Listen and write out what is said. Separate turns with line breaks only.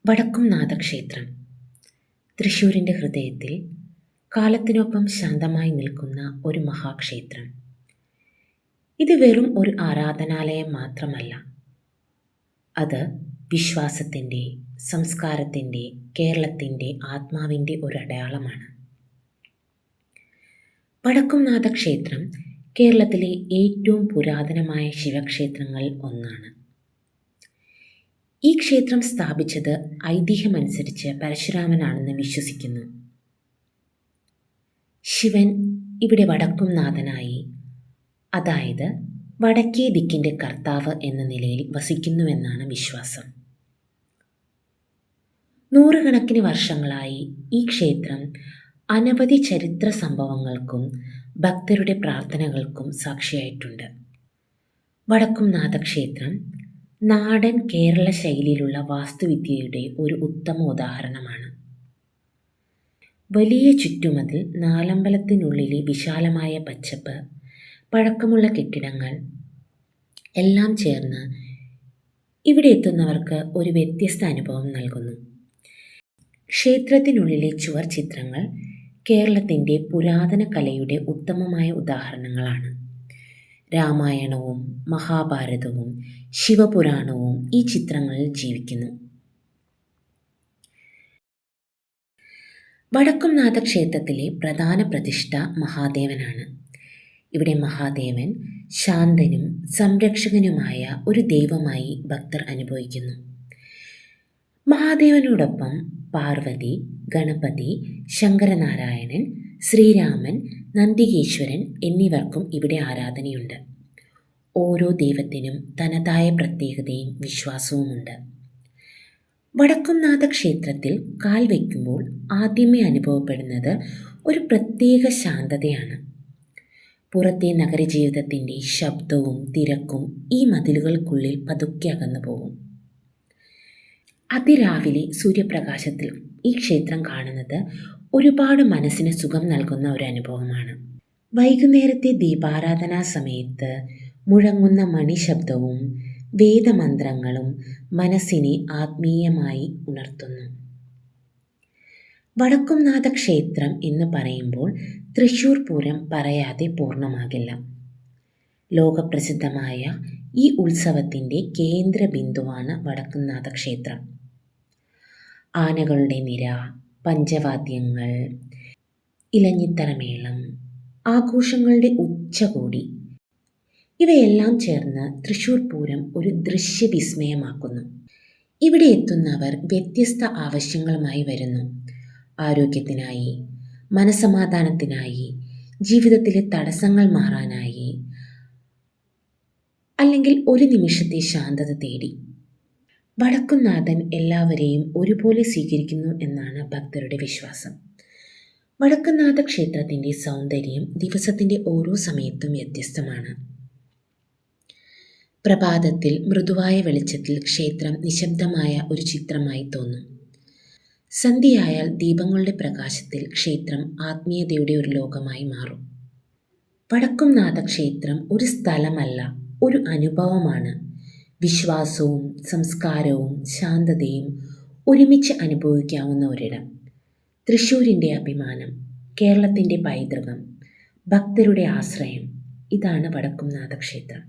വടക്കുംനാഥ ക്ഷേത്രം തൃശ്ശൂരിൻ്റെ ഹൃദയത്തിൽ കാലത്തിനൊപ്പം ശാന്തമായി നിൽക്കുന്ന ഒരു മഹാക്ഷേത്രം. ഇത് വെറും ഒരു ആരാധനാലയം മാത്രമല്ല, അത് വിശ്വാസത്തിൻ്റെ, സംസ്കാരത്തിൻ്റെ, കേരളത്തിൻ്റെ ആത്മാവിൻ്റെ ഒരു അടയാളമാണ്. വടക്കുംനാഥ ക്ഷേത്രം കേരളത്തിലെ ഏറ്റവും പുരാതനമായ ശിവക്ഷേത്രങ്ങളിൽ ഒന്നാണ്. ഈ ക്ഷേത്രം സ്ഥാപിച്ചത് ഐതിഹ്യമനുസരിച്ച് പരശുരാമനാണെന്ന് വിശ്വസിക്കുന്നു. ശിവൻ ഇവിടെ വടക്കുംനാഥനായി, അതായത് വടക്കേ ദിക്കിൻ്റെ കർത്താവ് എന്ന നിലയിൽ വസിക്കുന്നുവെന്നാണ് വിശ്വാസം. നൂറുകണക്കിന് വർഷങ്ങളായി ഈ ക്ഷേത്രം അനവധി ചരിത്ര സംഭവങ്ങൾക്കും ഭക്തരുടെ പ്രാർത്ഥനകൾക്കും സാക്ഷിയായിട്ടുണ്ട്. വടക്കുംനാഥ ക്ഷേത്രം നാടൻ കേരള ശൈലിയിലുള്ള വാസ്തുവിദ്യയുടെ ഒരു ഉത്തമ ഉദാഹരണമാണ്. വലിയ ചുറ്റുമതിൽ, നാലമ്പലത്തിനുള്ളിലെ വിശാലമായ പച്ചപ്പ്, പഴക്കമുള്ള കെട്ടിടങ്ങൾ എല്ലാം ചേർന്ന് ഇവിടെ എത്തുന്നവർക്ക് ഒരു വ്യത്യസ്ത അനുഭവം നൽകുന്നു. ക്ഷേത്രത്തിനുള്ളിലെ ചുവർ ചിത്രങ്ങൾ കേരളത്തിൻ്റെ പുരാതന കലയുടെ ഉത്തമമായ ഉദാഹരണങ്ങളാണ്. രാമായണവും മഹാഭാരതവും ശിവപുരാണവും ഈ ചിത്രങ്ങളിൽ ജീവിക്കുന്നു. വടക്കുംനാഥ ക്ഷേത്രത്തിലെ പ്രധാന പ്രതിഷ്ഠ മഹാദേവനാണ്. ഇവിടെ മഹാദേവൻ ശാന്തനും സംരക്ഷകനുമായ ഒരു ദൈവമായി ഭക്തർ അനുഭവിക്കുന്നു. മഹാദേവനോടൊപ്പം പാർവതി, ഗണപതി, ശങ്കരനാരായണൻ, ശ്രീരാമൻ, നന്ദികേശ്വരൻ എന്നിവർക്കും ഇവിടെ ആരാധനയുണ്ട്. ഓരോ ദൈവത്തിനും തനതായ പ്രത്യേകതയും വിശ്വാസവുമുണ്ട്. വടക്കുംനാഥ ക്ഷേത്രത്തിൽ കാൽ വയ്ക്കുമ്പോൾ ആദ്യമേ അനുഭവപ്പെടുന്നത് ഒരു പ്രത്യേക ശാന്തതയാണ്. പുറത്തെ നഗരജീവിതത്തിൻ്റെ ശബ്ദവും തിരക്കും ഈ മതിലുകൾക്കുള്ളിൽ പതുക്കെ അകന്നു പോകും. അതിരാവിലെ സൂര്യപ്രകാശത്തിൽ ഈ ക്ഷേത്രം കാണുന്നത് ഒരുപാട് മനസ്സിന് സുഖം നൽകുന്ന ഒരു അനുഭവമാണ്. വൈകുന്നേരത്തെ ദീപാരാധനാ സമയത്ത് മുഴങ്ങുന്ന മണിശബ്ദവും വേദമന്ത്രങ്ങളും മനസ്സിനെ ആത്മീയമായി ഉണർത്തുന്നു. വടക്കുംനാഥ ക്ഷേത്രം എന്ന് പറയുമ്പോൾ തൃശ്ശൂർ പൂരം പറയാതെ പൂർണ്ണമാകില്ല. ലോകപ്രസിദ്ധമായ ഈ ഉത്സവത്തിൻ്റെ കേന്ദ്ര ബിന്ദുവാണ് വടക്കുംനാഥ ക്ഷേത്രം. ആനകളുടെ നിര, പഞ്ചവാദ്യങ്ങൾ, ഇലഞ്ഞിത്തറമേളം, ആഘോഷങ്ങളുടെ ഉച്ചകോടി ഇവയെല്ലാം ചേർന്ന് തൃശ്ശൂർ പൂരം ഒരു ദൃശ്യവിസ്മയമാക്കുന്നു. ഇവിടെ എത്തുന്നവർ വ്യത്യസ്ത ആവശ്യങ്ങളുമായി വരുന്നു. ആരോഗ്യത്തിനായി, മനസമാധാനത്തിനായി, ജീവിതത്തിലെ തടസ്സങ്ങൾ മാറാനായി, അല്ലെങ്കിൽ ഒരു നിമിഷത്തെ ശാന്തത തേടി. വടക്കുംനാഥൻ എല്ലാവരെയും ഒരുപോലെ സ്വീകരിക്കുന്നു എന്നാണ് ഭക്തരുടെ വിശ്വാസം. വടക്കുംനാഥ ക്ഷേത്രത്തിൻ്റെ സൗന്ദര്യം ദിവസത്തിൻ്റെ ഓരോ സമയത്തും വ്യത്യസ്തമാണ്. പ്രഭാതത്തിൽ മൃദുവായ വെളിച്ചത്തിൽ ക്ഷേത്രം നിശബ്ദമായ ഒരു ചിത്രമായി തോന്നും. സന്ധ്യയായാൽ ദീപങ്ങളുടെ പ്രകാശത്തിൽ ക്ഷേത്രം ആത്മീയതയുടെ ഒരു ലോകമായി മാറും. വടക്കുംനാഥ ക്ഷേത്രം ഒരു സ്ഥലമല്ല, ഒരു അനുഭവമാണ്. വിശ്വാസവും സംസ്കാരവും ശാന്തതയും ഒരുമിച്ച് അനുഭവിക്കാവുന്ന ഒരിടം. തൃശ്ശൂരിൻ്റെ അഭിമാനം, കേരളത്തിൻ്റെ പൈതൃകം, ഭക്തരുടെ ആശ്രയം, ഇതാണ് വടക്കുംനാഥ ക്ഷേത്രം.